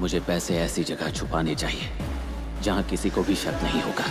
मुझे पैसे ऐसी जगह छुपाने चाहिए जहां किसी को भी शक नहीं होगा।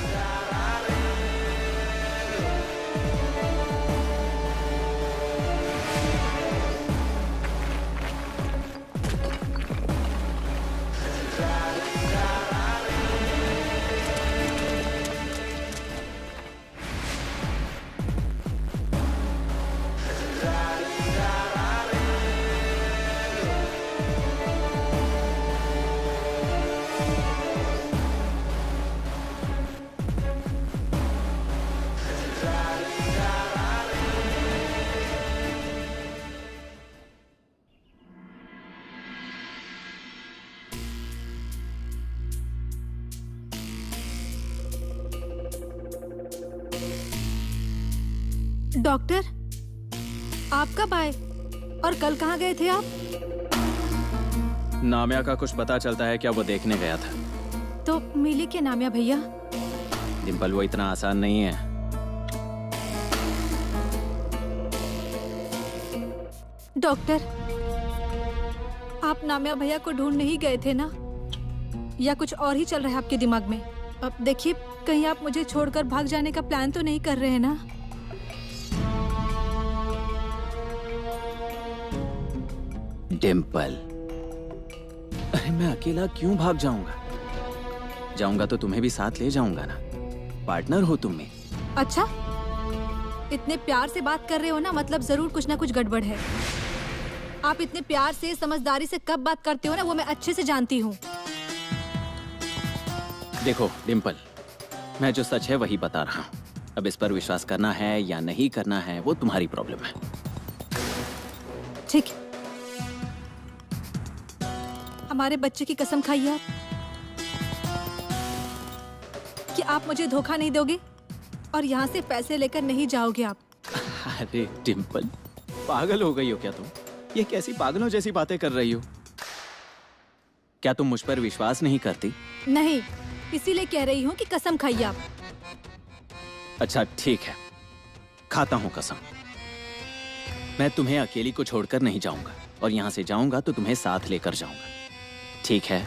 डॉक्टर, आप कब आए और कल कहाँ गए थे आप? नामिया का कुछ पता चलता है क्या? वो देखने गया था। तो मिली क्या नामिया भैया? डिम्पल, वो इतना आसान नहीं है। डॉक्टर, आप नामिया भैया को ढूंढ नहीं गए थे ना? या कुछ और ही चल रहा है आपके दिमाग में? अब देखिए, कहीं आप मुझे छोड़कर भाग जाने का प्लान तो नहीं कर रहे हैं ना? डिम्पल, अरे मैं अकेला क्यों भाग जाऊंगा? जाऊंगा तो तुम्हें भी साथ ले जाऊंगा ना, पार्टनर हो तुम में। अच्छा, इतने प्यार से बात कर रहे हो ना, मतलब जरूर कुछ ना कुछ गड़बड़ है। आप इतने प्यार से, समझदारी से कब बात करते हो ना, वो मैं अच्छे से जानती हूँ। देखो डिम्पल, मैं जो सच है वही बता रहा हूँ। अब इस पर विश्वास करना है या नहीं करना है वो तुम्हारी प्रॉब्लम है। ठीक है, हमारे बच्चे की कसम खाइए आप कि आप मुझे धोखा नहीं दोगे और यहाँ से पैसे लेकर नहीं जाओगे आप। अरे डिम्पल, पागल हो गई हो क्या तुम? ये कैसी पागलों जैसी बातें कर रही हो? क्या तुम मुझ पर विश्वास नहीं करती? नहीं, इसीलिए कह रही हूँ कि कसम खाइए आप। अच्छा ठीक है, खाता हूँ कसम। मैं तुम्हें अकेली को छोड़कर नहीं जाऊंगा और यहाँ से जाऊंगा तो तुम्हें साथ लेकर जाऊंगा। ठीक है,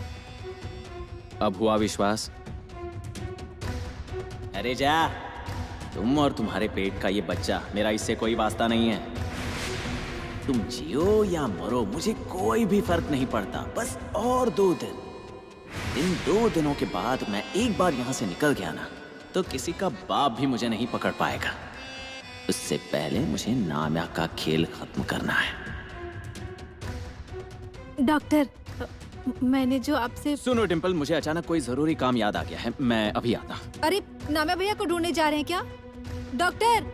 अब हुआ विश्वास? अरे जा, तुम और तुम्हारे पेट का ये बच्चा, मेरा इससे कोई वास्ता नहीं है। तुम जियो या मरो मुझे कोई भी फर्क नहीं पड़ता। बस और 2 दिन। इन 2 दिनों के बाद मैं एक बार यहाँ से निकल गया ना, तो किसी का बाप भी मुझे नहीं पकड़ पाएगा। उससे पहले मुझे नामिया का खेल खत्म करना है। डॉक्टर, मैंने जो आपसे... सुनो डिम्पल, मुझे अचानक कोई जरूरी काम याद आ गया है, मैं अभी आता हूँ। अरे, नामिया भैया को ढूंढने जा रहे हैं क्या? डॉक्टर!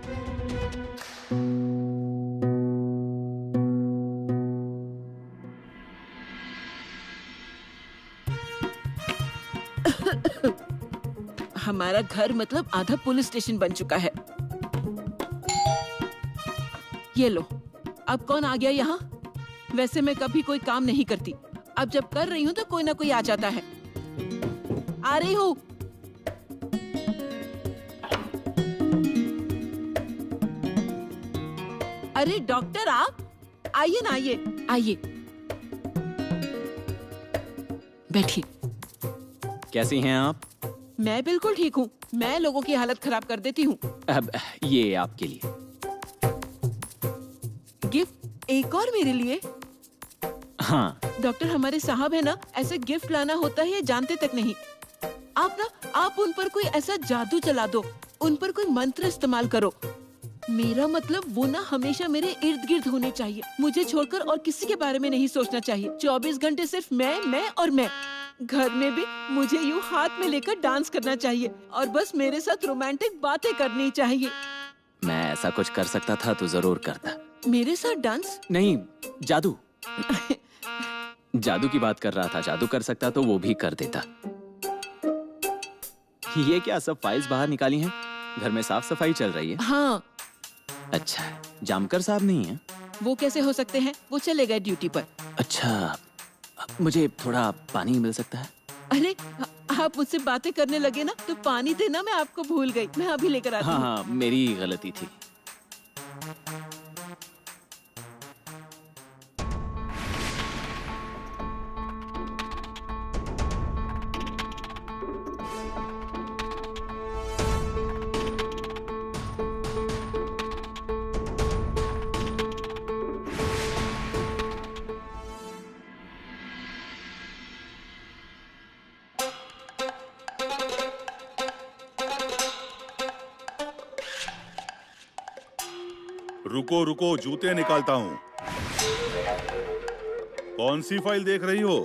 हमारा घर मतलब आधा पुलिस स्टेशन बन चुका है। ये लो, अब कौन आ गया यहाँ? वैसे मैं कभी कोई काम नहीं करती, अब जब कर रही हूँ तो कोई ना कोई आ जाता है। आ रही हूँ। अरे डॉक्टर, आप आइए ना, आइए आइए, बैठिए। कैसी हैं आप? मैं बिल्कुल ठीक हूँ। मैं लोगों की हालत खराब कर देती हूँ। अब ये आपके लिए गिफ्ट, एक और मेरे लिए? हाँ। डॉक्टर, हमारे साहब है ना, ऐसे गिफ्ट लाना होता है ये जानते तक नहीं। आप उन पर कोई ऐसा जादू चला दो, उन पर कोई मंत्र इस्तेमाल करो। मेरा मतलब वो ना हमेशा मेरे इर्द गिर्द होने चाहिए, मुझे छोड़कर और किसी के बारे में नहीं सोचना चाहिए। 24 घंटे सिर्फ मैं और मैं। घर में भी मुझे यूँ हाथ में लेकर डांस करना चाहिए और बस मेरे साथ रोमांटिक बातें करनी चाहिए। मैं ऐसा कुछ कर सकता था तो जरूर करता। मेरे साथ डांस? नहीं, जादू। जादू की बात कर रहा था। जादू कर सकता तो वो भी कर देता। ये क्या, सब फाइल्स बाहर निकाली हैं? घर में साफ सफाई चल रही है? हाँ। अच्छा, जामकर साहब नहीं है? वो कैसे हो सकते हैं, वो चले गए ड्यूटी पर। अच्छा, मुझे थोड़ा पानी मिल सकता है? अरे, आप मुझसे बातें करने लगे ना तो पानी देना मैं आपको भूल गई। मैं अभी लेकर आती हूँ। हाँ, मेरी गलती थी। रुको रुको, जूते निकालता हूँ। कौन सी फाइल देख रही हो?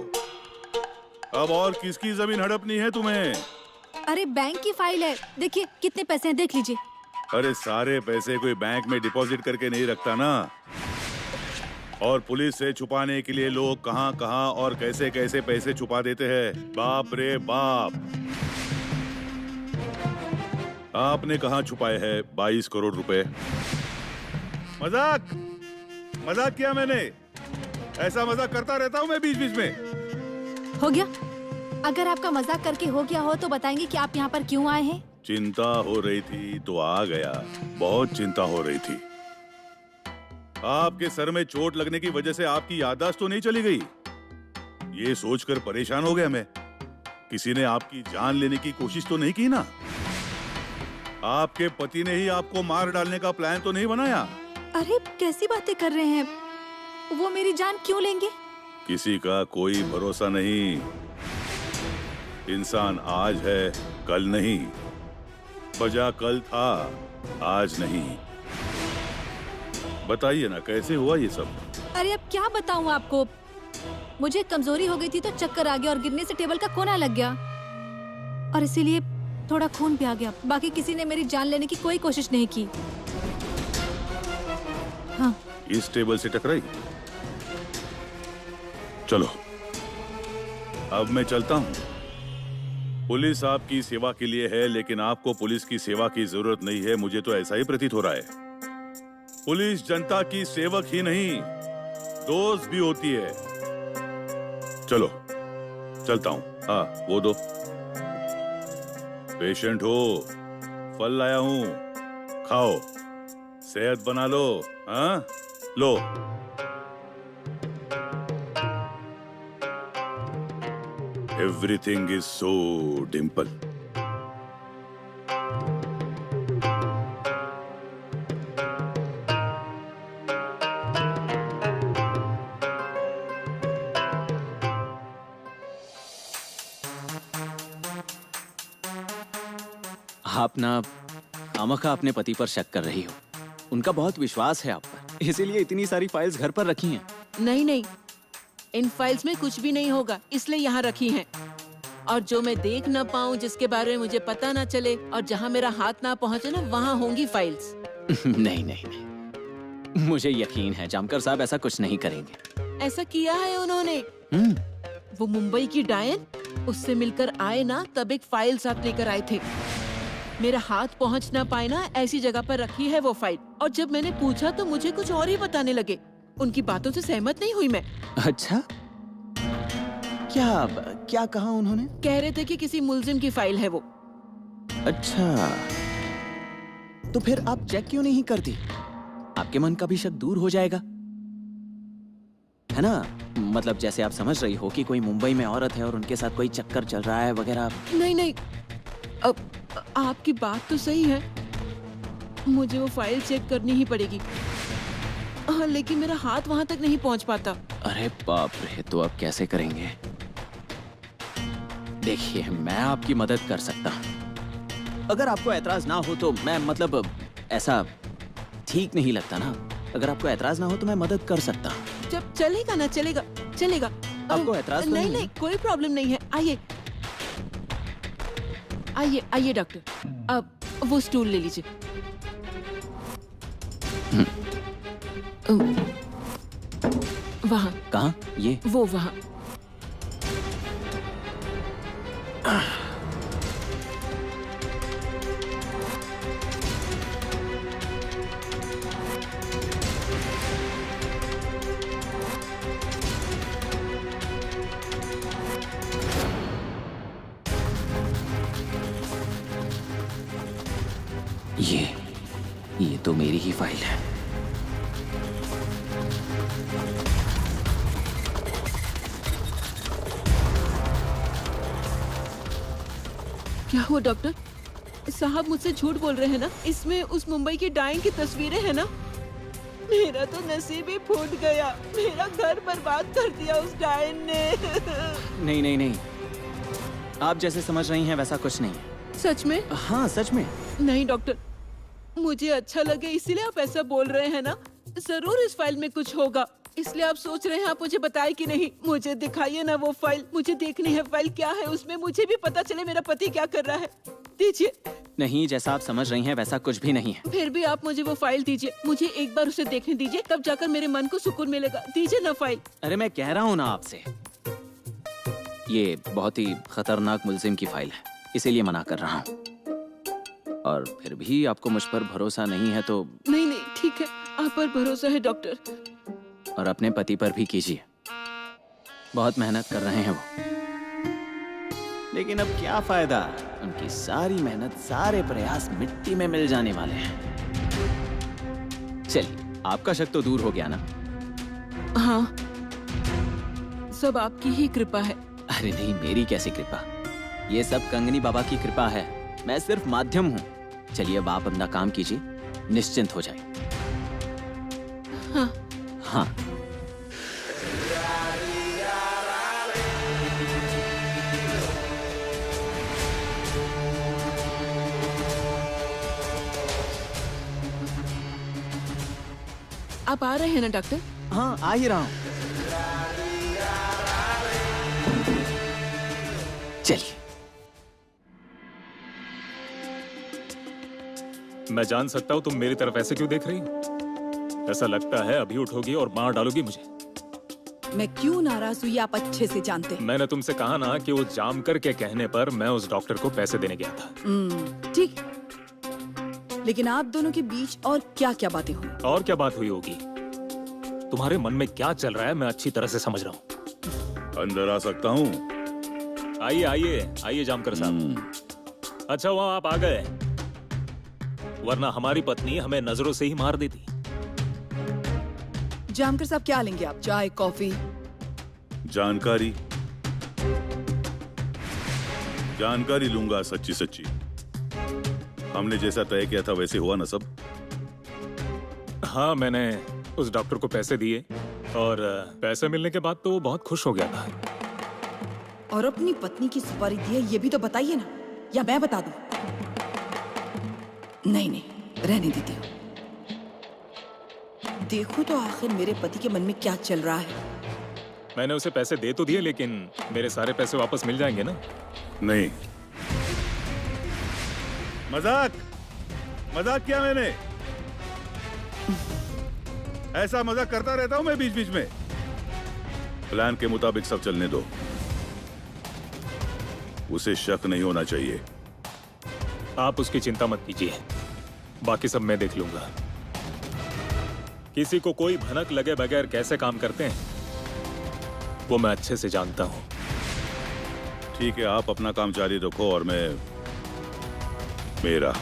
अब और किसकी जमीन हड़पनी है तुम्हें? अरे बैंक की फाइल है, देखिए कितने पैसे हैं, देख लीजिए। अरे सारे पैसे कोई बैंक में डिपॉजिट करके नहीं रखता ना। और पुलिस से छुपाने के लिए लोग कहां कहां और कैसे कैसे पैसे छुपा देते हैं। बाप रे बाप। आपने कहां छुपाए हैं 22 करोड़ रुपए? मजाक किया मैंने। ऐसा मजाक करता रहता हूं मैं बीच बीच में। हो गया? अगर आपका मजाक करके हो गया हो तो बताएंगे कि आप यहाँ पर क्यों आए हैं? चिंता हो रही थी तो आ गया। बहुत चिंता हो रही थी। आपके सर में चोट लगने की वजह से आपकी याददाश्त तो नहीं चली गई? ये सोचकर परेशान हो गया मैं। किसी ने आपकी जान लेने की कोशिश तो नहीं की ना? आपके पति ने ही आपको मार डालने का प्लान तो नहीं बनाया? अरे कैसी बातें कर रहे हैं? वो मेरी जान क्यों लेंगे? किसी का कोई भरोसा नहीं। इंसान आज है, कल नहीं। बजा कल था, आज नहीं। बताइए ना, कैसे हुआ ये सब? अरे अब क्या बताऊं आपको? मुझे कमजोरी हो गई थी तो चक्कर आ गया और गिरने से टेबल का कोना लग गया और इसीलिए थोड़ा खून भी आ गया। बाकी किसी ने मेरी जान लेने की कोई कोशिश नहीं की। हाँ। इस टेबल से टकराई? चलो अब मैं चलता हूँ। पुलिस आपकी सेवा के लिए है, लेकिन आपको पुलिस की सेवा की जरूरत नहीं है। मुझे तो ऐसा ही प्रतीत हो रहा है। पुलिस जनता की सेवक ही नहीं, दोस्त भी होती है। चलो चलता हूँ। हाँ वो दो। पेशेंट हो, फल लाया हूँ, खाओ, सेहत बना लो। हाँ लो। Everything is so dimple. आप ना खामखा अपने पति पर शक कर रही हो। उनका बहुत विश्वास है आप पर, इसीलिए इतनी सारी फाइल्स घर पर रखी हैं। नहीं नहीं, इन फाइल्स में कुछ भी नहीं होगा, इसलिए यहाँ रखी हैं। और जो मैं देख ना पाऊँ, जिसके बारे में मुझे पता ना चले और जहाँ मेरा हाथ ना पहुँचे ना, वहाँ होंगी फाइल्स। नहीं नहीं नहीं, मुझे यकीन है जामकर साहब ऐसा कुछ नहीं करेंगे। ऐसा किया है उन्होंने। वो मुंबई की डायन, उससे मिलकर आए ना, तब एक फाइल साथ लेकर आए थे। मेरा हाथ पहुँच ना पाए ना, ऐसी जगह पर रखी है वो फाइल। और जब मैंने पूछा तो मुझे कुछ और ही बताने लगे। उनकी बातों से सहमत नहीं हुई मैं। अच्छा, क्या कहा उन्होंने? कह रहे थे कि किसी मुलजिम की फाइल है वो। अच्छा, तो फिर आप चेक क्यों नहीं करती? आपके मन का भी शक दूर हो जाएगा, है ना? मतलब जैसे आप समझ रही हो कि कोई मुंबई में औरत है और उनके साथ कोई चक्कर चल रहा है वगैरह। नहीं नहीं, अब आपकी बात तो सही है। मुझे वो फाइल चेक करनी ही पड़ेगी। हाँ, लेकिन मेरा हाथ वहाँ तक नहीं पहुँच पाता। अरे बाप रे, तो अब कैसे करेंगे? देखिए, मैं आपकी मदद कर सकता हूँ। अगर आपको ऐतराज ना हो तो मैं, मतलब ऐसा ठीक नहीं लगता ना। अगर आपको ऐतराज ना हो तो मैं मदद कर सकता हूँ। जब चलेगा ना, चलेगा चलेगा। आपको ऐतराज तो नहीं नहीं, कोई प्रॉब्लम नहीं है। आइए आइए आइए डॉक्टर, अब वो स्टूल ले लीजिए। वहाँ। कहाँ? ये वो वहाँ। ये तो मेरी ही फाइल है। क्या हुआ डॉक्टर साहब? मुझसे झूठ बोल रहे हैं ना? इसमें उस मुंबई की डायन की तस्वीरें हैं ना? मेरा तो नसीब ही फूट गया। मेरा घर बर्बाद कर दिया उस डायन ने। नहीं नहीं नहीं, आप जैसे समझ रही हैं वैसा कुछ नहीं है। सच में? हाँ सच में। नहीं डॉक्टर, मुझे अच्छा लगे इसीलिए आप ऐसा बोल रहे हैं ना? जरूर इस फाइल में कुछ होगा, इसलिए आप सोच रहे हैं आप मुझे बताए कि नहीं। मुझे दिखाइए ना वो फाइल, मुझे देखनी है फाइल क्या है उसमें, मुझे भी पता चले मेरा पति क्या कर रहा है। दीजिए। नहीं, जैसा आप समझ रही हैं वैसा कुछ भी नहीं है। फिर भी आप मुझे वो फाइल दीजिए, मुझे एक बार उसे देखने दीजिए, तब जाकर मेरे मन को सुकून मिलेगा। दीजिए ना फाइल। अरे मैं कह रहा हूँ ना आपसे, ये बहुत ही खतरनाक मुलजिम की फाइल है, इसीलिए मना कर रहा हूँ। और फिर भी आपको मुझ पर भरोसा नहीं है तो? नहीं नहीं ठीक है, आप पर भरोसा है डॉक्टर। और अपने पति पर भी कीजिए, बहुत मेहनत कर रहे हैं वो। लेकिन अब क्या फायदा, उनकी सारी मेहनत सारे प्रयास मिट्टी में मिल जाने वाले हैं। चलिए, आपका शक तो दूर हो गया ना? हाँ, सब आपकी ही कृपा है। अरे नहीं, मेरी कैसी कृपा, ये सब कंगनी बाबा की कृपा है, मैं सिर्फ माध्यम हूँ। चलिए अब आप अपना काम कीजिए, निश्चिंत हो जाए। हाँ। हाँ। आप आ रहे हैं ना डॉक्टर? हाँ, आ ही रहा हूँ। चलिए। मैं जान सकता हूँ तुम मेरी तरफ ऐसे क्यों देख रही हो? ऐसा लगता है अभी उठोगी और मार डालोगी मुझे। मैं क्यों नाराज हुई आप अच्छे से जानते हैं। मैंने तुमसे कहा ना कि वो जाम के कहने पर मैं उस डॉक्टर को पैसे देने गया था। ठीक, लेकिन आप दोनों के बीच और क्या क्या बातें हुई? और क्या बात हुई होगी? तुम्हारे मन में क्या चल रहा है मैं अच्छी तरह से समझ रहा हूँ। अंदर आ सकता हूँ? आइए आइए आइए जामकर साहब। अच्छा हुआ आप आ गए, वरना हमारी पत्नी हमें नजरों से ही मार देती। जामकर साहब क्या लेंगे आप? चाय, कॉफी? जानकारी जानकारी लूंगा, सच्ची सच्ची। हमने जैसा तय किया था वैसे हुआ ना सब? हाँ, मैंने उस डॉक्टर को पैसे दिए और पैसे मिलने के बाद तो वो बहुत खुश हो गया था। और अपनी पत्नी की सुपारी दी है ये भी तो बताइए ना, या मैं बता दूं? नहीं नहीं, रहने देती हूँ। देखो तो आखिर मेरे पति के मन में क्या चल रहा है। मैंने उसे पैसे दे तो दिए, लेकिन मेरे सारे पैसे वापस मिल जाएंगे ना? नहीं, मजाक मजाक किया मैंने। ऐसा मजाक करता रहता हूं मैं बीच बीच में। प्लान के मुताबिक सब चलने दो, उसे शक नहीं होना चाहिए। आप उसकी चिंता मत कीजिए, बाकी सब मैं देख लूंगा। किसी को कोई भनक लगे बगैर कैसे काम करते हैं वो मैं अच्छे से जानता हूं। ठीक है, आप अपना काम जारी रखो और मैं मेरा।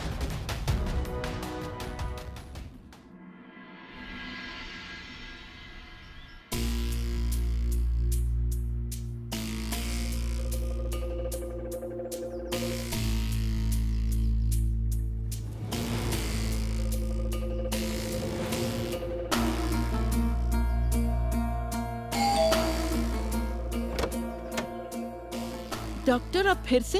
डॉक्टर अब फिर से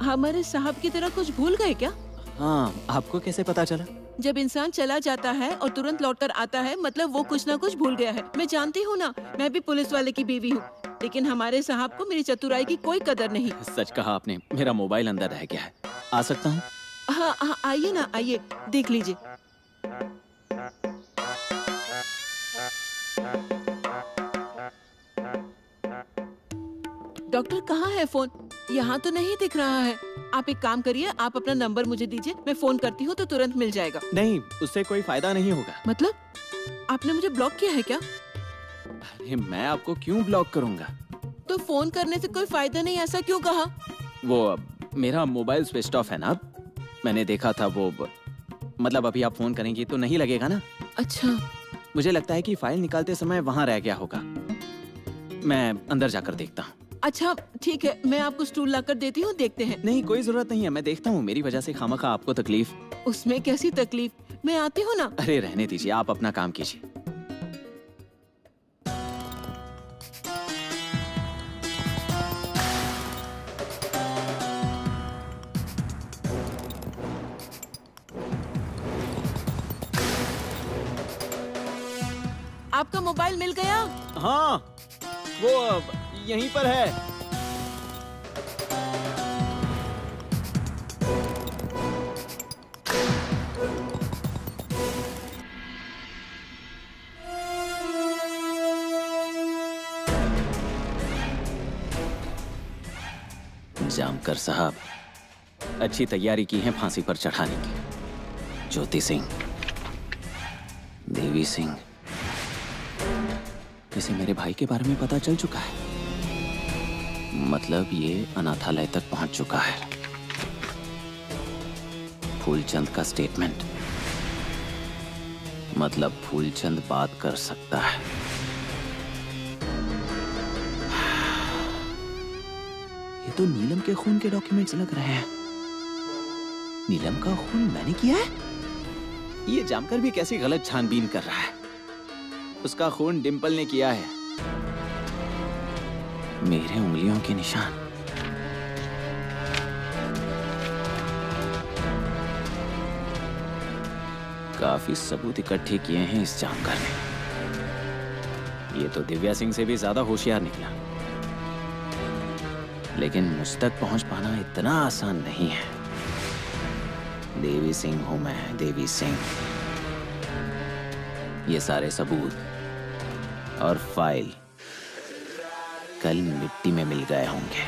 हमारे साहब की तरह कुछ भूल गए क्या? हाँ, आपको कैसे पता चला? जब इंसान चला जाता है और तुरंत लौटकर आता है, मतलब वो कुछ ना कुछ भूल गया है। मैं जानती हूँ ना, मैं भी पुलिस वाले की बीवी हूँ, लेकिन हमारे साहब को मेरी चतुराई की कोई कदर नहीं। सच कहा आपने, मेरा मोबाइल अंदर रह गया है। आ सकता हूँ? हाँ हाँ, आइए ना, आइए देख लीजिए। डॉक्टर कहाँ है फोन? यहाँ तो नहीं दिख रहा है। आप एक काम करिए, आप अपना नंबर मुझे दीजिए, मैं फोन करती हूँ तो तुरंत मिल जाएगा। नहीं, उससे कोई फायदा नहीं होगा। मतलब आपने मुझे ब्लॉक किया है क्या? अरे मैं आपको क्यों ब्लॉक करूंगा? तो फोन करने से कोई फायदा नहीं, ऐसा क्यों कहा? वो मेरा मोबाइल स्विच ऑफ है ना, मैंने देखा था वो। मतलब अभी आप फोन करेंगी तो नहीं लगेगा ना? अच्छा, मुझे लगता है कि फाइल निकालते समय वहाँ रह गया होगा। मैं अंदर जाकर देखता हूँ। अच्छा ठीक है, मैं आपको स्टूल लाकर देती हूँ, देखते हैं। नहीं, कोई जरूरत नहीं है, मैं देखता हूँ। मेरी वजह से खामखा आपको तकलीफ। उसमें कैसी तकलीफ, मैं आती हूँ ना। अरे रहने दीजिए, आप अपना काम कीजिए। आपका मोबाइल मिल गया? हाँ, वो यहीं पर है। जामकर साहब, अच्छी तैयारी की है फांसी पर चढ़ाने की। ज्योति सिंह, देवी सिंह, इसे मेरे भाई के बारे में पता चल चुका है। मतलब ये अनाथालय तक पहुंच चुका है। फूलचंद का स्टेटमेंट, मतलब फूलचंद बात कर सकता है। ये तो नीलम के खून के डॉक्यूमेंट्स लग रहे हैं। नीलम का खून मैंने किया है? ये जानकर भी कैसी गलत छानबीन कर रहा है। उसका खून डिंपल ने किया है। मेरे उंगलियों के निशान। काफी सबूत इकट्ठे किए हैं इस जानकर ने। ये तो दिव्या सिंह से भी ज्यादा होशियार निकला। लेकिन मुझ तक पहुंच पाना इतना आसान नहीं है। देवी सिंह हूं मैं, देवी सिंह। ये सारे सबूत और फाइल कल मिट्टी में मिल गए होंगे।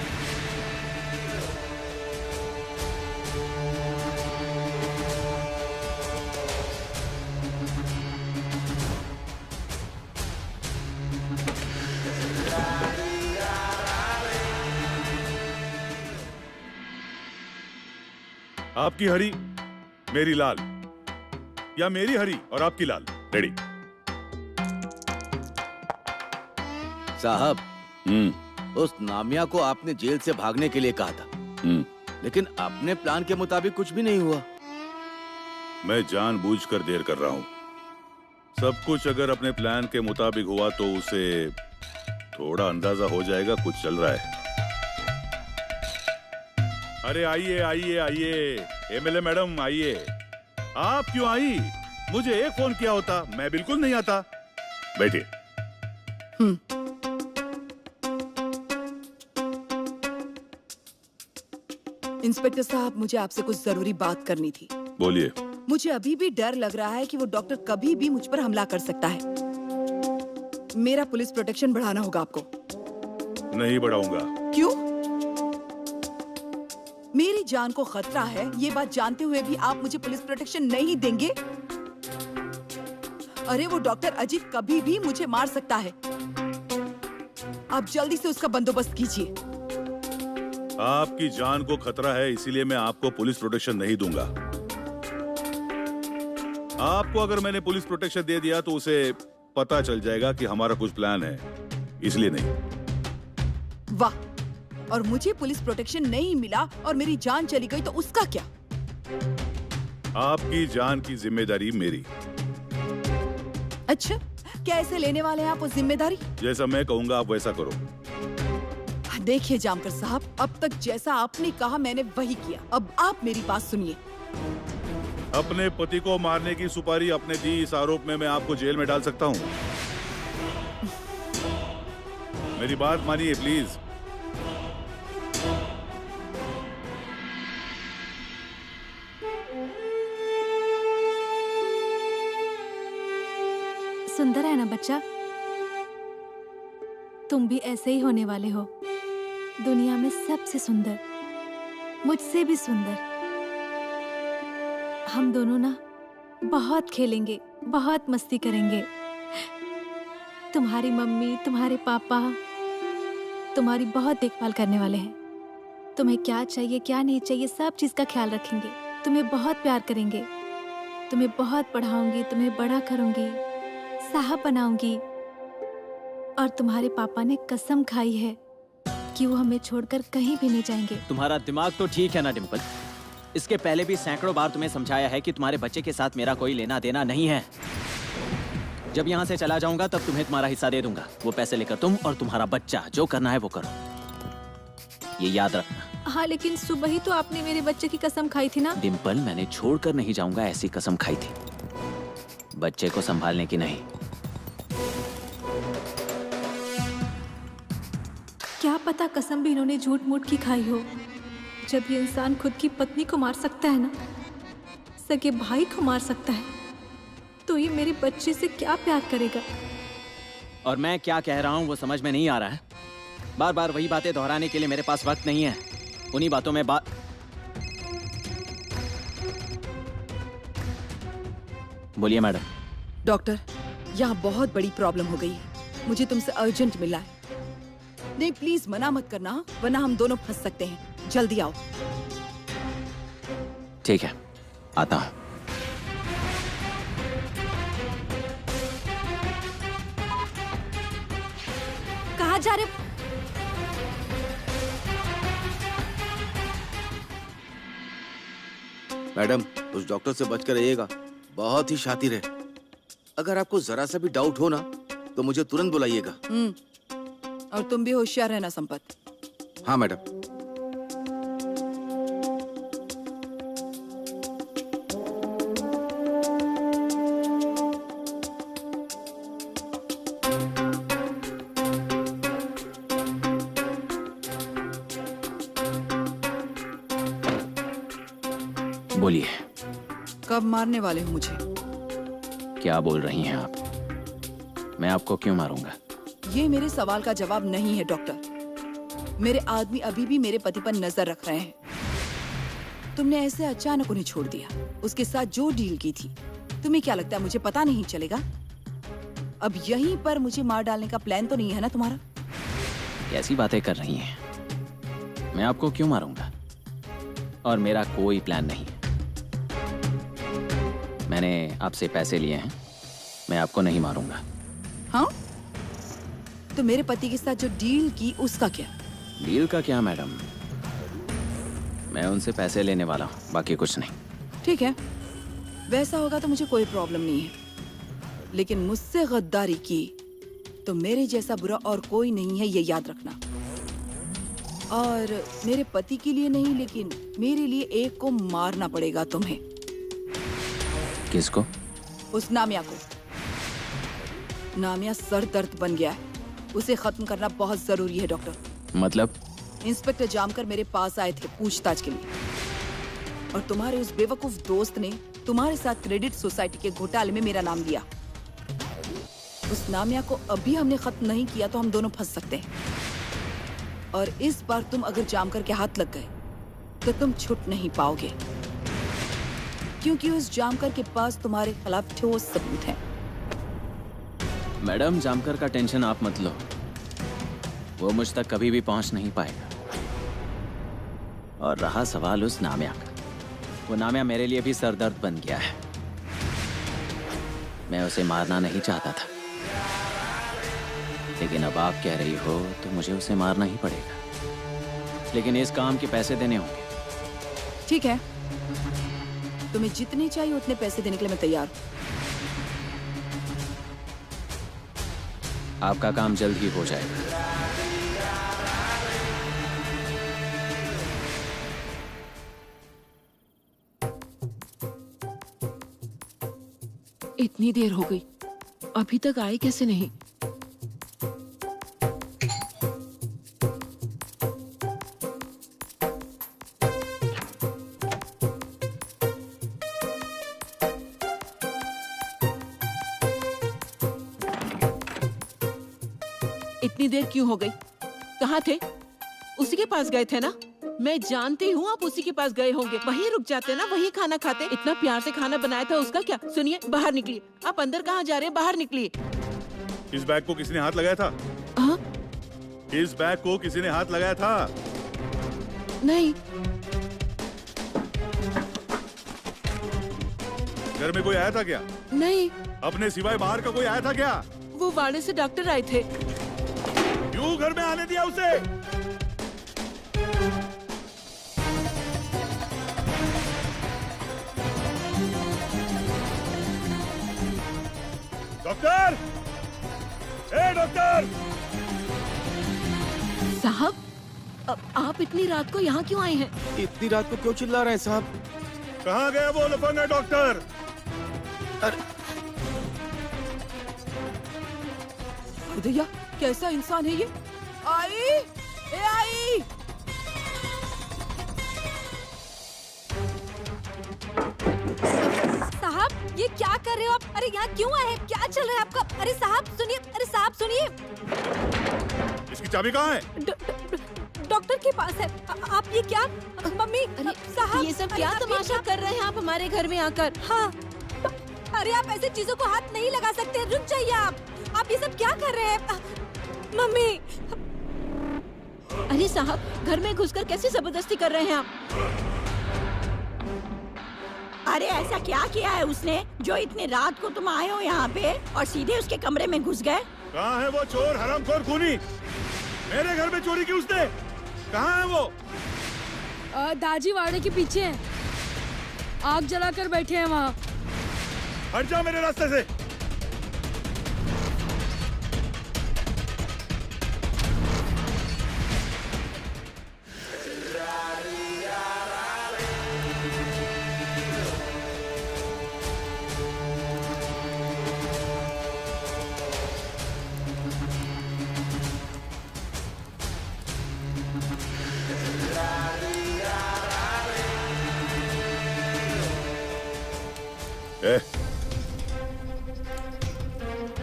आपकी हरी, मेरी लाल, या मेरी हरी और आपकी लाल। रेडी? साहब, उस नामिया को आपने जेल से भागने के लिए कहा था, लेकिन अपने प्लान के मुताबिक कुछ भी नहीं हुआ। मैं जानबूझकर देर कर रहा हूँ। सब कुछ अगर अपने प्लान के मुताबिक हुआ तो उसे थोड़ा अंदाजा हो जाएगा कुछ चल रहा है। अरे आइए आइए आइए, एमएलए मैडम आइए। आप क्यों आई? मुझे एक फोन किया होता, मैं बिल्कुल नहीं आता। बैठिए। इंस्पेक्टर साहब, मुझे आपसे कुछ जरूरी बात करनी थी। बोलिए। मुझे अभी भी डर लग रहा है कि वो डॉक्टर कभी भी मुझ पर हमला कर सकता है। मेरा पुलिस प्रोटेक्शन बढ़ाना होगा आपको। नहीं बढ़ाऊंगा। क्यों? मेरी जान को खतरा है, ये बात जानते हुए भी आप मुझे पुलिस प्रोटेक्शन नहीं देंगे? अरे वो डॉक्टर अजीत कभी भी मुझे मार सकता है। आप जल्दी से उसका बंदोबस्त कीजिए। आपकी जान को खतरा है, इसीलिए मैं आपको पुलिस प्रोटेक्शन नहीं दूंगा। आपको अगर मैंने पुलिस प्रोटेक्शन दे दिया तो उसे पता चल जाएगा कि हमारा कुछ प्लान है, इसलिए नहीं। वाह, और मुझे पुलिस प्रोटेक्शन नहीं मिला और मेरी जान चली गई तो उसका क्या? आपकी जान की जिम्मेदारी मेरी। अच्छा, क्या ऐसे लेने वाले हैं आप उस जिम्मेदारी? जैसा मैं कहूंगा आप वैसा करो। देखिए जामकर साहब, अब तक जैसा आपने कहा मैंने वही किया। अब आप मेरी बात सुनिए। अपने पति को मारने की सुपारी अपने दी, इस आरोप में मैं आपको जेल में डाल सकता हूँ। मेरी बात मानिए प्लीज। सुंदर है ना बच्चा? तुम भी ऐसे ही होने वाले हो। दुनिया में सबसे सुंदर, मुझसे भी सुंदर। हम दोनों ना बहुत खेलेंगे, बहुत मस्ती करेंगे। तुम्हारी मम्मी, तुम्हारे पापा तुम्हारी बहुत देखभाल करने वाले हैं। तुम्हें क्या चाहिए क्या नहीं चाहिए सब चीज का ख्याल रखेंगे। तुम्हें बहुत प्यार करेंगे। तुम्हें बहुत पढ़ाऊंगी, तुम्हें बड़ा करूंगी, साहब बनाऊंगी। और तुम्हारे पापा ने कसम खाई है कि वो हमें छोड़कर कहीं भी नहीं जाएंगे। तुम्हारा दिमाग तो ठीक है ना डिम्पल? इसके पहले भी सैकड़ों बार तुम्हें समझाया है कि तुम्हारे बच्चे के साथ मेरा कोई लेना देना नहीं है। जब यहाँ से चला जाऊंगा तब तुम्हें तुम्हारा हिस्सा दे दूंगा। वो पैसे लेकर तुम और तुम्हारा बच्चा जो करना है वो करो, ये याद रखना। हाँ, लेकिन सुबह ही तो आपने मेरे बच्चे की कसम खाई थी ना। डिम्पल, मैंने छोड़कर नहीं जाऊंगा ऐसी कसम खाई थी, बच्चे को संभालने की नहीं। पता कसम भी इन्होंने झूठ मूठ की खाई हो। जब ये इंसान खुद की पत्नी को मार सकता है ना, सगे भाई को मार सकता है, तो ये मेरे बच्चे से क्या प्यार करेगा। और मैं क्या कह रहा हूँ वो समझ में नहीं आ रहा है। बार बार वही बातें दोहराने के लिए मेरे पास वक्त नहीं है। उन्हीं बातों में बोलिए मैडम। डॉक्टर, यहाँ बहुत बड़ी प्रॉब्लम हो गई है, मुझे तुमसे अर्जेंट मिला है। नहीं प्लीज मना मत करना, वरना हम दोनों फंस सकते हैं। जल्दी आओ। ठीक है, आता हूँ। कहाँ जा रहे हो? मैडम, उस डॉक्टर से बचकर रहिएगा, बहुत ही शातिर है। अगर आपको जरा सा भी डाउट हो ना तो मुझे तुरंत बुलाइएगा। और तुम भी होशियार रहना संपत। हाँ मैडम। बोलिए। कब मारने वाले हो मुझे? क्या बोल रही हैं आप? मैं आपको क्यों मारूंगा? ये मेरे सवाल का जवाब नहीं है डॉक्टर। मेरे आदमी अभी भी मेरे पति पर नजर रख रहे हैं। तुमने ऐसे अचानक उन्हें छोड़ दिया, उसके साथ जो डील की थी। तुम्हें क्या लगता है मुझे पता नहीं चलेगा? अब यहीं पर मुझे मार डालने का प्लान तो नहीं है ना तुम्हारा? कैसी बातें कर रही हैं? मैं आपको क्यों मारूंगा? और मेरा कोई प्लान नहीं है। मैंने आपसे पैसे लिए हैं, मैं आपको नहीं मारूंगा। हाँ? तो मेरे पति के साथ जो डील की उसका क्या? डील का क्या मैडम? मैं उनसे पैसे लेने वाला हूँ, बाकी कुछ नहीं। ठीक है, वैसा होगा तो मुझे कोई प्रॉब्लम नहीं है। लेकिन मुझसे गद्दारी की तो मेरे जैसा बुरा और कोई नहीं है, ये याद रखना। और मेरे पति के लिए नहीं, लेकिन मेरे लिए एक को मारना पड़ेगा तुम्हें। किसको? उस नामिया को। नामिया सर दर्द बन गया है, उसे खत्म करना बहुत जरूरी है डॉक्टर। मतलब? इंस्पेक्टर जामकर मेरे पास आए थे पूछताछ के लिए, और तुम्हारे उस बेवकूफ दोस्त ने तुम्हारे साथ क्रेडिट सोसाइटी के घोटाले में मेरा नाम लिया। उस नामिया को अभी हमने खत्म नहीं किया तो हम दोनों फंस सकते हैं। और इस बार तुम अगर जामकर के हाथ लग गए तो तुम छूट नहीं पाओगे, क्योंकि उस जामकर के पास तुम्हारे खिलाफ ठोस सबूत हैं। मैडम, जामकर का टेंशन आप मत लो, वो मुझ तक कभी भी पहुंच नहीं पाएगा। और रहा सवाल उस नामिया का, वो नामिया मेरे लिए भी सरदर्द बन गया है। मैं उसे मारना नहीं चाहता था, लेकिन अब आप कह रही हो तो मुझे उसे मारना ही पड़ेगा। लेकिन इस काम के पैसे देने होंगे। ठीक है, तुम्हें जितने चाहिए उतने पैसे देने के लिए मैं तैयार हूँ। आपका काम जल्द ही हो जाएगा। इतनी देर हो गई, अभी तक आए कैसे नहीं? इतनी देर क्यों हो गई? कहाँ थे? उसी के पास गए थे ना? मैं जानती हूँ आप उसी के पास गए होंगे। वहीं रुक जाते ना, वहीं खाना खाते। इतना प्यार से खाना बनाया था उसका क्या? सुनिए, बाहर निकलिए। आप अंदर कहाँ जा रहे हैं? बाहर निकलिए। इस बैग को किसी ने हाथ लगाया था? हाँ? इस बैग को किसी ने हाथ लगाया था? नहीं। घर में कोई आया था क्या? नहीं। अपने सिवाय बाहर का कोई आया था क्या? वो वाड़े से डॉक्टर आए थे। क्यों घर में आने दिया उसे? डॉक्टर! ए डॉक्टर! साहब, आप इतनी रात को यहाँ क्यों आए हैं? इतनी रात को क्यों चिल्ला रहे हैं साहब? कहाँ गया वो लफंगा डॉक्टर? उदया, कैसा इंसान है ये? आई! ए आई! साहब ये क्या कर रहे हो आप? अरे यहाँ क्यों आए हैं? क्या चल रहा है आपका? अरे साहब सुनिए, अरे साहब सुनिए। इसकी चाबी कहाँ है? डॉक्टर के पास है। आप ये क्या? मम्मी, अरे साहब ये सब अरे क्या आप ये तमाशा कर रहे हैं आप हमारे घर में आकर? हाँ, अरे आप ऐसे चीजों को हाथ नहीं लगा सकते। रुक जाइए आप ये सब क्या कर रहे हैं? मम्मी, अरे साहब, घर में घुसकर कैसे जबरदस्ती कर रहे हैं आप? अरे ऐसा क्या किया है उसने जो इतनी रात को तुम आए हो यहाँ पे और सीधे उसके कमरे में घुस गए? कहाँ है वो चोर हरामखोर खूनी? मेरे घर में चोरी की उसने। कहाँ है वो? दाजी वाड़े के पीछे हैं। आग जलाकर बैठे हैं वहाँ। हट जा मेरे रास्ते से।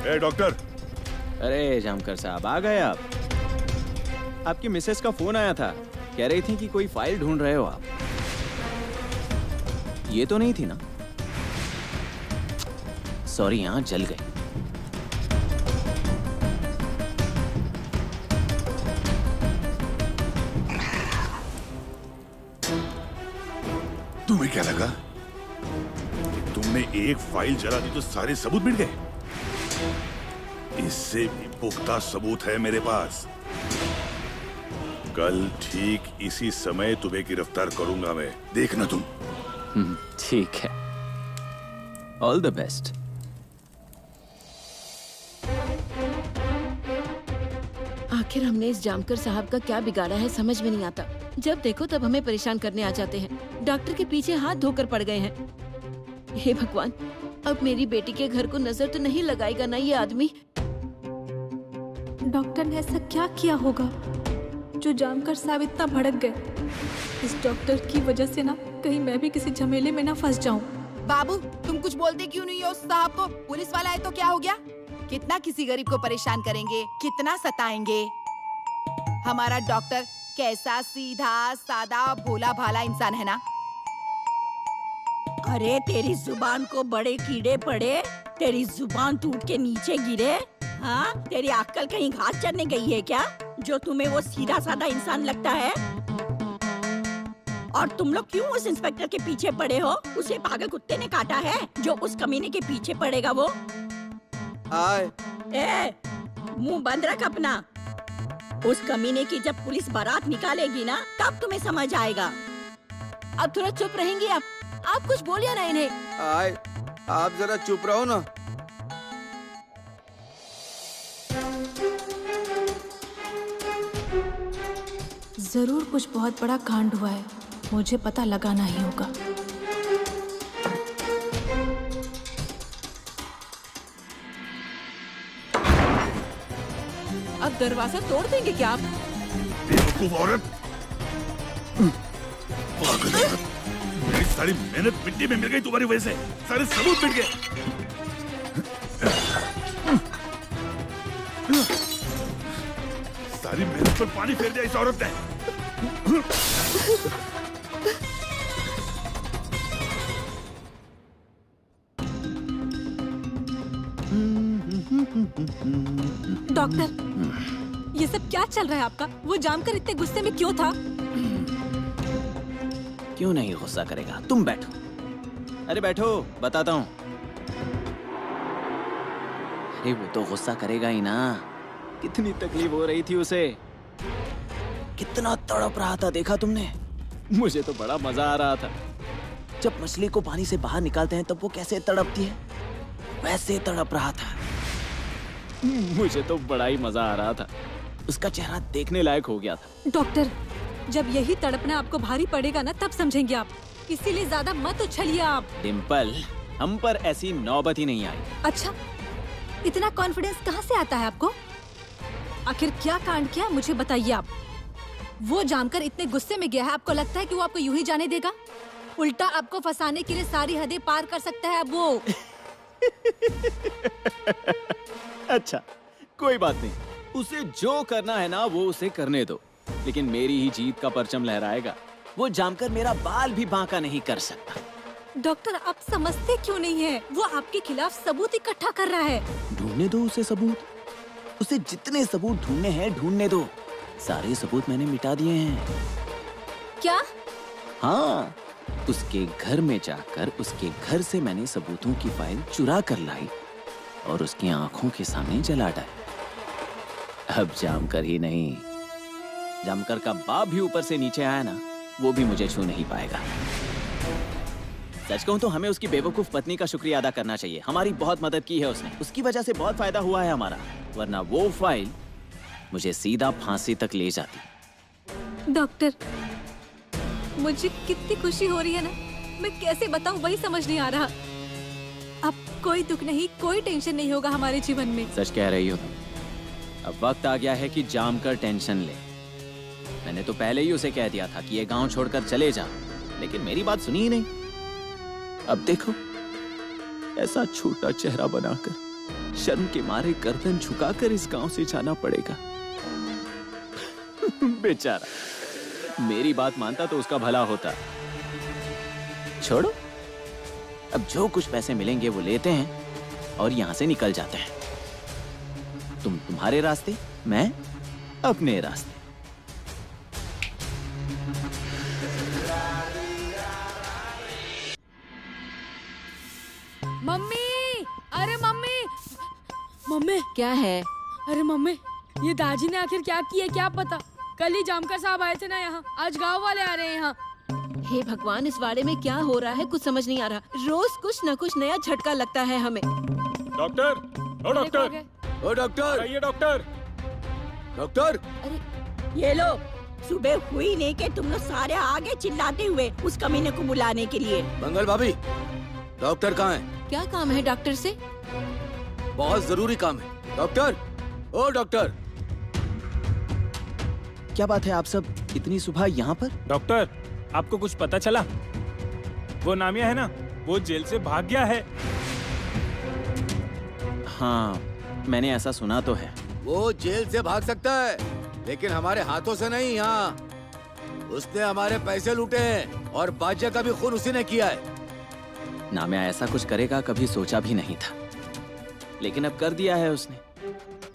ए डॉक्टर। अरे जामकर साहब आ गए आप। आपकी मिसेस का फोन आया था, कह रही थी कि कोई फाइल ढूंढ रहे हो आप। ये तो नहीं थी ना? सॉरी, यहाँ जल गई। तुम्हें क्या लगा तुमने एक फाइल जला दी तो सारे सबूत मिट गए? इससे भी पुख्ता सबूत है मेरे पास। कल ठीक इसी समय तुम्हें गिरफ्तार करूंगा मैं, देखना तुम। ठीक है, ऑल द बेस्ट। आखिर हमने इस जामकर साहब का क्या बिगाड़ा है समझ में नहीं आता। जब देखो तब हमें परेशान करने आ जाते हैं। डॉक्टर के पीछे हाथ धोकर पड़ गए हैं। हे भगवान, अब मेरी बेटी के घर को नजर तो नहीं लगाएगा ना ये आदमी? डॉक्टर ने ऐसा क्या किया होगा जो जानकर साहब इतना भड़क गए? इस डॉक्टर की वजह से ना कहीं मैं भी किसी झमेले में ना फंस जाऊं। बाबू, तुम कुछ बोलते क्यों नहीं हो उस साहब को? पुलिस वाला है तो क्या हो गया? कितना किसी गरीब को परेशान करेंगे, कितना सताएंगे। हमारा डॉक्टर कैसा सीधा सादा भोला भाला इंसान है ना। अरे तेरी जुबान को बड़े कीड़े पड़े, तेरी जुबान टूट के नीचे गिरे। हाँ, तेरी अक्ल कहीं घास चरने गई है क्या जो तुम्हें वो सीधा साधा इंसान लगता है? और तुम लोग क्यों उस इंस्पेक्टर के पीछे पड़े हो? उसे पागल कुत्ते ने काटा है जो उस कमीने के पीछे पड़ेगा वो? आए। ए, मुंह बंद रख अपना। उस कमीने की जब पुलिस बारात निकालेगी ना तब तुम्हें समझ आएगा। अब थोड़ा चुप रहेंगे आप कुछ बोलिए ना इन्हें। आए, आप जरा चुप रहो ना। जरूर कुछ बहुत बड़ा कांड हुआ है, मुझे पता लगाना ही होगा। अब दरवाजा तोड़ देंगे क्या आप? बेवकूफ औरत, पागल औरत, मेरी सारी मेहनत मिट्टी में मिल गई तुम्हारी वजह से। सारे सबूत मिट गए। सारी मेहनत पर पानी फेर दिया इस औरत ने। डॉक्टर, ये सब क्या चल रहा है आपका? वो जानकर इतने गुस्से में क्यों था? क्यों नहीं गुस्सा करेगा? तुम बैठो। अरे बैठो, बताता हूँ। अरे वो तो गुस्सा करेगा ही ना। कितनी तकलीफ हो रही थी उसे, कितना तड़प रहा था, देखा तुमने? मुझे तो बड़ा मजा आ रहा था। जब मछली को पानी से बाहर निकालते हैं तब वो कैसे तड़पती है, वैसे तड़प रहा था। मुझे तो बड़ा ही मजा आ रहा था। उसका चेहरा देखने लायक हो गया था। डॉक्टर, जब यही तड़पना आपको भारी पड़ेगा ना तब समझेंगे आप, इसीलिए ज्यादा मत उछलिए आप। डिम्पल, हम पर ऐसी नौबत ही नहीं आई। अच्छा, इतना कॉन्फिडेंस कहाँ से आता है आपको? आखिर क्या कांड किया मुझे बताइए आप। वो जानकर इतने गुस्से में गया है, आपको लगता है कि वो आपको यूं ही जाने देगा? उल्टा आपको फंसाने के लिए सारी हदें पार कर सकता है अब वो। अच्छा, कोई बात नहीं, उसे जो करना है ना वो उसे करने दो, लेकिन मेरी ही जीत का परचम लहराएगा। वो जानकर मेरा बाल भी बांका नहीं कर सकता। डॉक्टर, आप समझते क्यों नहीं है? वो आपके खिलाफ सबूत इकट्ठा कर रहा है। ढूंढने दो उसे सबूत, उसे जितने सबूत ढूंढने हैं ढूंढने दो। सारे सबूत मैंने मिटा दिए हैं। क्या? हाँ, उसके घर में जाकर उसके घर से मैंने सबूतों की फाइल चुरा कर लाई और उसकी आंखों के सामने जला डाली। अब जामकर ही नहीं, जामकर का बाप भी ऊपर से नीचे आया ना, वो भी मुझे छू नहीं पाएगा। सच कहूं तो हमें उसकी बेवकूफ पत्नी का शुक्रिया अदा करना चाहिए। हमारी बहुत मदद की है उसने, उसकी वजह से बहुत फायदा हुआ है हमारा, वरना वो फाइल मुझे सीधा फांसी तक ले जाती। डॉक्टर, मुझे कितनी खुशी हो रही है ना, मैं कैसे बताऊं वही समझ नहीं आ रहा। अब कोई दुख नहीं, कोई टेंशन नहीं होगा हमारे जीवन में। सच कह रही हो तुम। अब वक्त आ गया है कि जामकर टेंशन ले। मैंने तो पहले ही उसे कह दिया था कि ये गांव छोड़कर चले जा, लेकिन मेरी बात सुनी ही नहीं। अब देखो, ऐसा छोटा चेहरा बनाकर शर्म के मारे गर्दन झुकाकर इस गांव से जाना पड़ेगा। बेचारा, मेरी बात मानता तो उसका भला होता। छोड़ो, अब जो कुछ पैसे मिलेंगे वो लेते हैं और यहां से निकल जाते हैं। तुम तुम्हारे रास्ते, मैं अपने रास्ते। मम्मी, अरे मम्मी, मम्मी क्या है? अरे मम्मी, ये दाजी ने आखिर क्या किया क्या पता। कल ही जामकर साहब आए थे ना यहाँ, आज गांव वाले आ रहे हैं यहाँ। हे भगवान, इस वाड़े में क्या हो रहा है कुछ समझ नहीं आ रहा। रोज कुछ न कुछ नया झटका लगता है हमें। डॉक्टर, ओ डॉक्टर, ओ डॉक्टर, आइए डॉक्टर। डॉक्टर, अरे ये लो, सुबह हुई नहीं कि तुम लोग सारे आगे चिल्लाते हुए उस कमीने को बुलाने के लिए। मंगल भाभी, डॉक्टर कहाँ है? क्या काम है डॉक्टर से? बहुत जरूरी काम है। डॉक्टर, ओ डॉक्टर। क्या बात है, आप सब इतनी सुबह यहाँ पर? डॉक्टर, आपको कुछ पता चला? वो नामिया है ना, वो जेल से भाग गया है। हाँ, मैंने ऐसा सुना तो है। वो जेल से भाग सकता है, लेकिन हमारे हाथों से नहीं। यहाँ उसने हमारे पैसे लूटे हैं और बादशाह का भी खून उसी ने किया है। नामिया ऐसा कुछ करेगा कभी सोचा भी नहीं था, लेकिन अब कर दिया है उसने।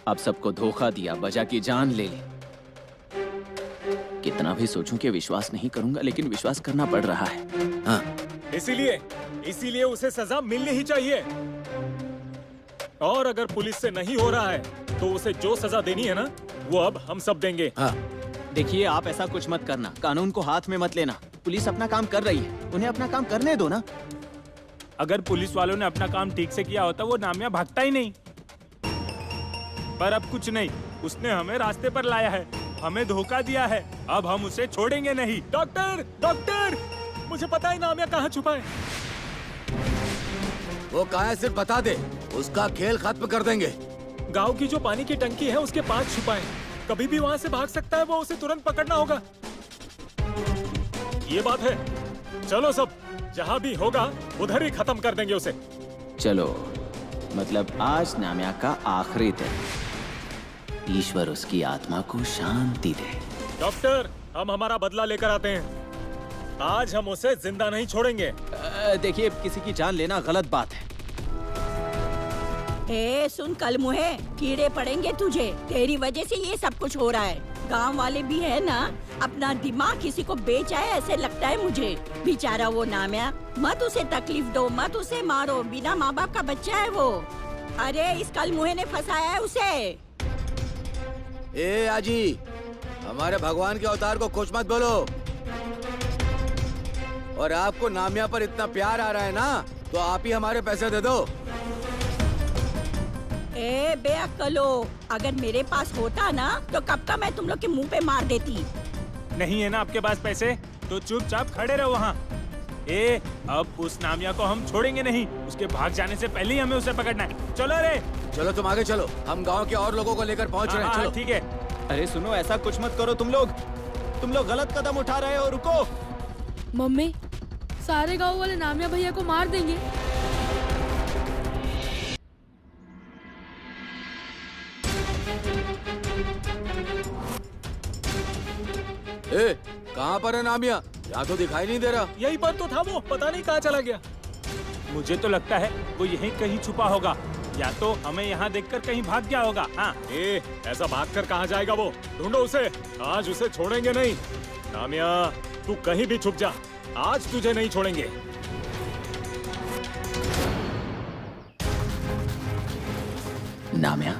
अब सबको धोखा दिया, बजा की जान ले ली। कितना भी सोचूं कि विश्वास नहीं करूंगा, लेकिन विश्वास करना पड़ रहा है। हाँ, इसीलिए उसे सजा मिलनी ही चाहिए। और अगर पुलिस से नहीं हो रहा है तो उसे जो सजा देनी है ना, वो अब हम सब देंगे। हाँ। देखिए, आप ऐसा कुछ मत करना, कानून को हाथ में मत लेना। पुलिस अपना काम कर रही है, उन्हें अपना काम करने दो ना। अगर पुलिस वालों ने अपना काम ठीक से किया होता वो नामिया भागता ही नहीं। पर अब कुछ नहीं, उसने हमें रास्ते पर लाया है, हमें धोखा दिया है, अब हम उसे छोड़ेंगे नहीं। डॉक्टर, डॉक्टर, मुझे पता है नामिया कहाँ छुपा है। वो कहाँ है सिर्फ बता दे, उसका खेल खत्म कर देंगे। गांव की जो पानी की टंकी है उसके पास छुपा है, कभी भी वहाँ से भाग सकता है। वो उसे तुरंत पकड़ना होगा। ये बात है। चलो सब, जहाँ भी होगा उधर ही खत्म कर देंगे उसे। चलो, मतलब आज नामिया का आखिरी दिन। ईश्वर उसकी आत्मा को शांति दे। डॉक्टर, हम हमारा बदला लेकर आते हैं। आज हम उसे जिंदा नहीं छोड़ेंगे। देखिए, किसी की जान लेना गलत बात है। ए सुन कल मुहे, कीड़े पड़ेंगे तुझे, तेरी वजह से ये सब कुछ हो रहा है। गांव वाले भी है ना, अपना दिमाग किसी को बेच आए ऐसे लगता है मुझे। बेचारा वो नामिया, मत उसे तकलीफ दो, मत उसे मारो, बिना माँ बाप का बच्चा है वो। अरे इस कल मुहे ने फंसाया है उसे। ए आजी, हमारे भगवान के अवतार को कुछ मत बोलो। और आपको नामिया पर इतना प्यार आ रहा है ना, तो आप ही हमारे पैसे दे दो। ए बेअक्लो, अगर मेरे पास होता ना तो कब का मैं तुम लोग के मुंह पे मार देती। नहीं है ना आपके पास पैसे, तो चुपचाप खड़े रहो वहाँ। ए, अब उस नामिया को हम छोड़ेंगे नहीं, उसके भाग जाने से पहले ही हमें उसे पकड़ना है। चलो रे, चलो तुम आगे चलो, हम गांव के और लोगों को लेकर पहुंच रहे हैं। चलो। ठीक है। अरे सुनो, ऐसा कुछ मत करो तुम लोग। तुम लोग गलत कदम उठा रहे हो, रुको। मम्मी, सारे गांव वाले नामिया भैया को मार देंगे। ए, कहाँ पर है नामिया? यहाँ तो दिखाई नहीं दे रहा। यही पर तो था वो, पता नहीं कहाँ चला गया। मुझे तो लगता है वो यहीं कहीं छुपा होगा, या तो हमें यहाँ देखकर कहीं भाग गया होगा। हाँ, ऐसा भागकर कहाँ जाएगा वो? ढूंढो उसे, आज उसे छोड़ेंगे नहीं। नामिया, तू कहीं भी छुप जा, आज तुझे नहीं छोड़ेंगे। नामिया,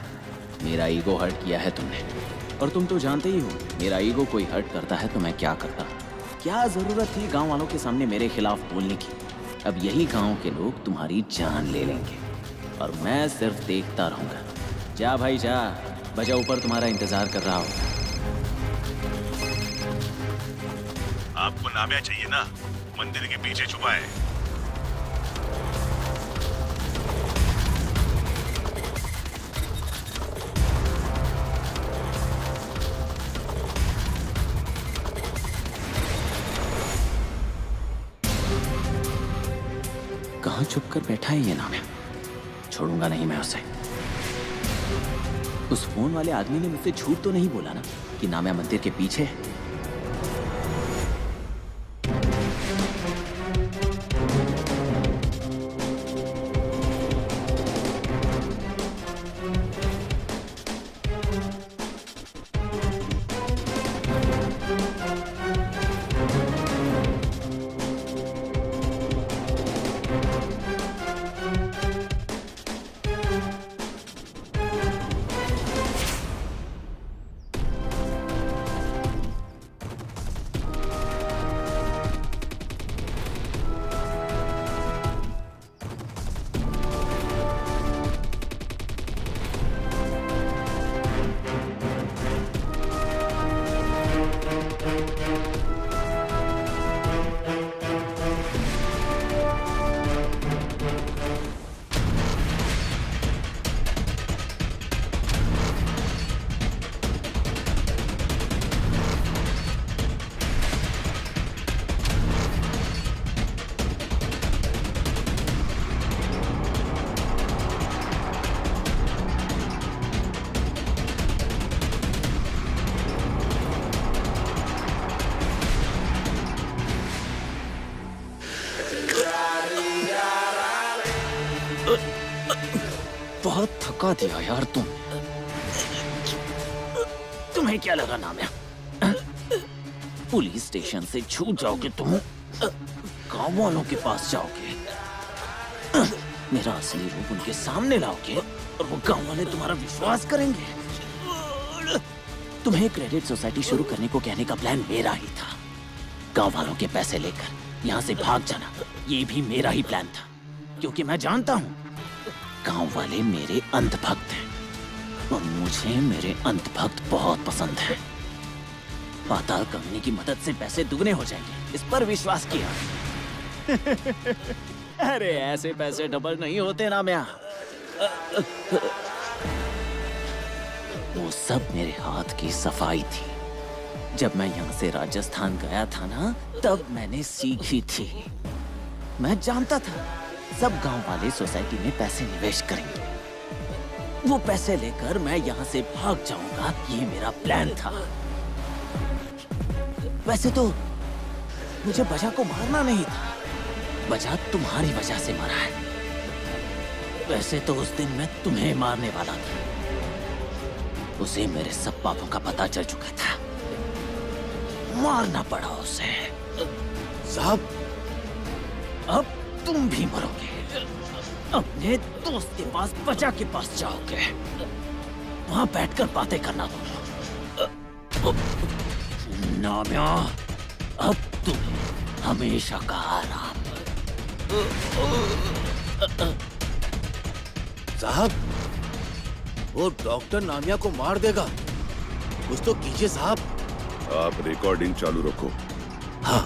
मेरा ईगो हर्ट किया है तुमने, और तुम तो जानते ही हो मेरा ईगो कोई हर्ट करता है तो मैं क्या करता। क्या जरूरत थी गांव वालों के सामने मेरे खिलाफ बोलने की? अब यही गांव के लोग तुम्हारी जान ले लेंगे और मैं सिर्फ देखता रहूंगा। जा भाई जा, बजा ऊपर तुम्हारा इंतजार कर रहा होगा। आपको नामिया चाहिए ना? मंदिर के पीछे छुपा है। कहाँ छुप कर बैठा है ये नामिया? छोड़ूंगा नहीं मैं उसे। उस फोन वाले आदमी ने मुझसे झूठ तो नहीं बोला ना कि नामिया मंदिर के पीछे है? बहुत थका दिया यार तुम। तुम्हें क्या लगा नामिया? पुलिस स्टेशन से छूट जाओगे तुम, गांव वालों के पास जाओगे, मेरा असली रूप उनके सामने लाओगे और वो गांव वाले तुम्हारा विश्वास करेंगे। तुम्हें क्रेडिट सोसाइटी शुरू करने को कहने का प्लान मेरा ही था। गांव वालों के पैसे लेकर यहाँ से भाग जाना, ये भी मेरा ही प्लान था, क्योंकि मैं जानता हूँ गांव वाले मेरे अंधभक्त हैं और मुझे मेरे अंधभक्त बहुत पसंद हैं। पाताल कंपनी की मदद से पैसे दुगने हो जाएंगे, इस पर विश्वास किया। अरे ऐसे पैसे डबल नहीं होते ना म्या। वो सब मेरे हाथ की सफाई थी। जब मैं यहाँ से राजस्थान गया था ना, तब मैंने सीखी थी। मैं जानता था सब गांव वाले सोसाइटी में पैसे निवेश करेंगे। वो पैसे लेकर मैं यहाँ से भाग जाऊंगा, ये मेरा प्लान था। वैसे तो मुझे बजा को मारना नहीं था, बजा तुम्हारी वजह से मरा है। वैसे तो उस दिन मैं तुम्हें मारने वाला था, उसे मेरे सब पापों का पता चल चुका था, मारना पड़ा उसे। साहब, अब तुम भी मरोगे। अपने दोस्त के पास, बजा के पास जाओगे, वहां बैठकर बातें करना दोनों। नामिया, अब तुम्हें हमेशा का आराम। साहब, वो डॉक्टर नामिया को मार देगा, कुछ तो कीजिए साहब। आप रिकॉर्डिंग चालू रखो। हाँ।